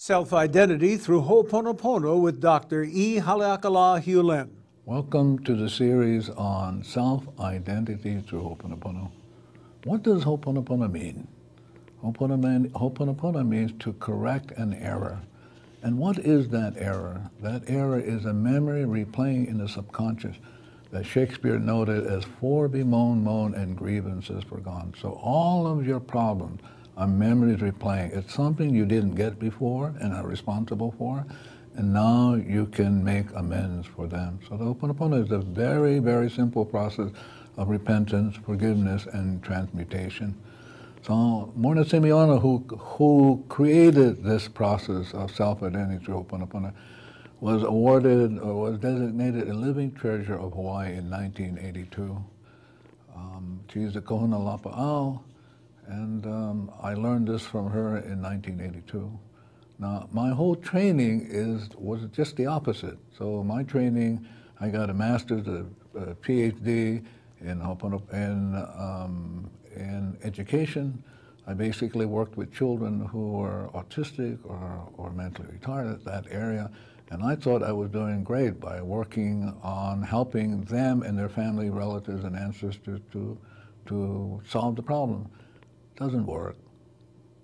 Self-Identity Through Ho'oponopono with Dr. Hew Len. Welcome to the series on Self-Identity Through Ho'oponopono. What does Ho'oponopono mean? Ho'oponopono means to correct an error. And what is that error? That error is a memory replaying in the subconscious that Shakespeare noted as "for bemoan, moan, and grievances forgone." So all of your problems are memories replaying. It's something you didn't get before and are responsible for, and now you can make amends for them. So the Ho'oponopono is a very, very simple process of repentance, forgiveness, and transmutation. So Morrnah Simeona, who created this process of self-identity through Ho'oponopono, was awarded or was designated a living treasure of Hawaii in 1982. She's the Kahuna Lapa'au, and I learned this from her in 1982. Now, my whole training was just the opposite. So my training, I got a master's, a PhD in education. I basically worked with children who were autistic or mentally retarded at that area. And I thought I was doing great by working on helping them and their family, relatives, and ancestors to solve the problem. Doesn't work.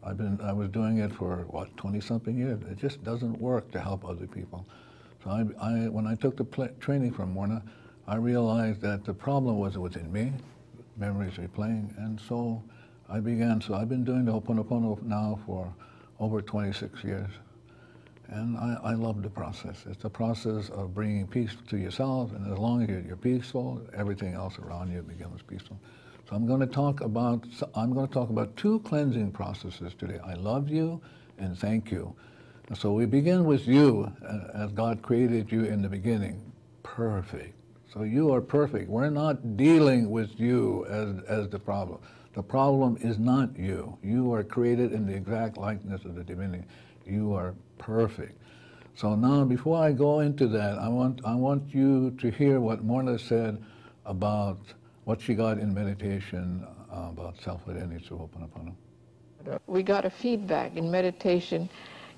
I was doing it for, what, 20-something years. It just doesn't work to help other people. So when I took the training from Morrnah, I realized that the problem was within me, memories replaying, and so I began. So I've been doing the Ho'oponopono now for over 26 years. And I love the process. It's a process of bringing peace to yourself, and as long as you're peaceful, everything else around you becomes peaceful. So I'm going to talk about two cleansing processes today. I love you and thank you. And so we begin with you, as God created you in the beginning, perfect. So you are perfect. We're not dealing with you as the problem. The problem is not you. You are created in the exact likeness of the divinity. You are perfect. So now, before I go into that, I want you to hear what Morrnah said about what she got in meditation about self-identity through Ho'oponopono. We got a feedback in meditation.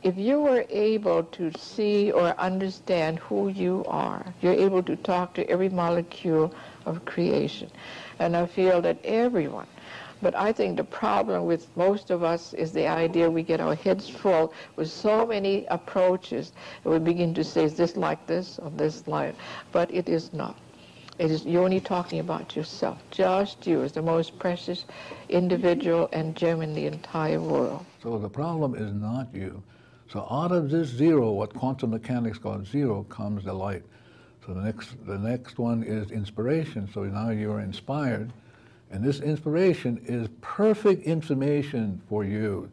If you were able to see or understand who you are, you're able to talk to every molecule of creation. And I feel that everyone, but I think the problem with most of us is the idea we get our heads full with so many approaches, and we begin to say, is this like this or this like, but it is not. It is, you're only talking about yourself. Just you is the most precious individual and gem in the entire world. So the problem is not you. So out of this zero, what quantum mechanics calls zero, comes the light. So the next one is inspiration. So now you're inspired. And this inspiration is perfect information for you,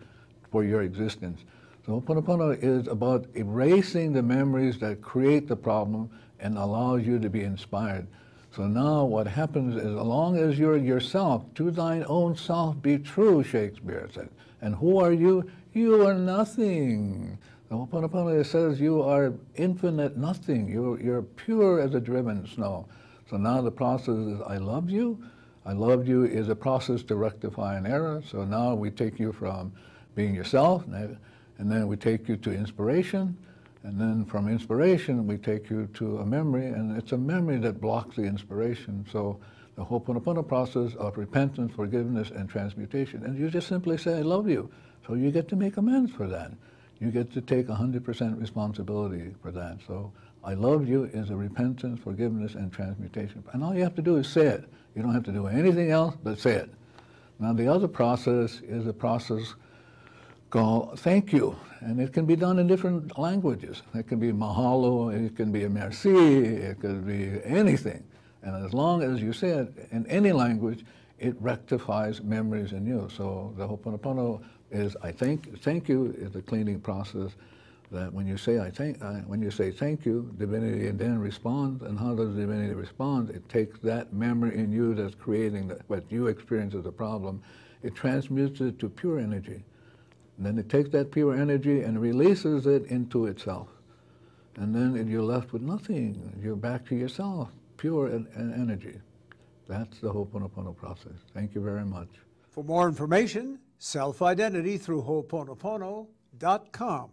for your existence. So Ho'oponopono is about erasing the memories that create the problem and allows you to be inspired. So now what happens is, as long as you're yourself, to thine own self be true, Shakespeare said. And who are you? You are nothing. The Ho'oponopono says you are infinite nothing. You're pure as a driven snow. So now the process is, I love you. I love you is a process to rectify an error. So now we take you from being yourself, and then we take you to inspiration. And then from inspiration, we take you to a memory, and it's a memory that blocks the inspiration. So the Ho'oponopono process of repentance, forgiveness, and transmutation. And you just simply say, I love you. So you get to make amends for that. You get to take 100% responsibility for that. So I love you is a repentance, forgiveness, and transmutation. And all you have to do is say it. You don't have to do anything else but say it. Now the other process is a process called thank you. And it can be done in different languages. It can be mahalo, it can be a merci, it could be anything. And as long as you say it in any language, it rectifies memories in you. So the Ho'oponopono is thank you is the cleaning process that when you say thank you, divinity then responds. And how does divinity respond? It takes that memory in you that's creating what you experience as a problem, it transmutes it to pure energy. And then it takes that pure energy and releases it into itself. And then you're left with nothing. You're back to yourself, pure energy. That's the Ho'oponopono process. Thank you very much. For more information, Self-Identity Through Ho'oponopono.com.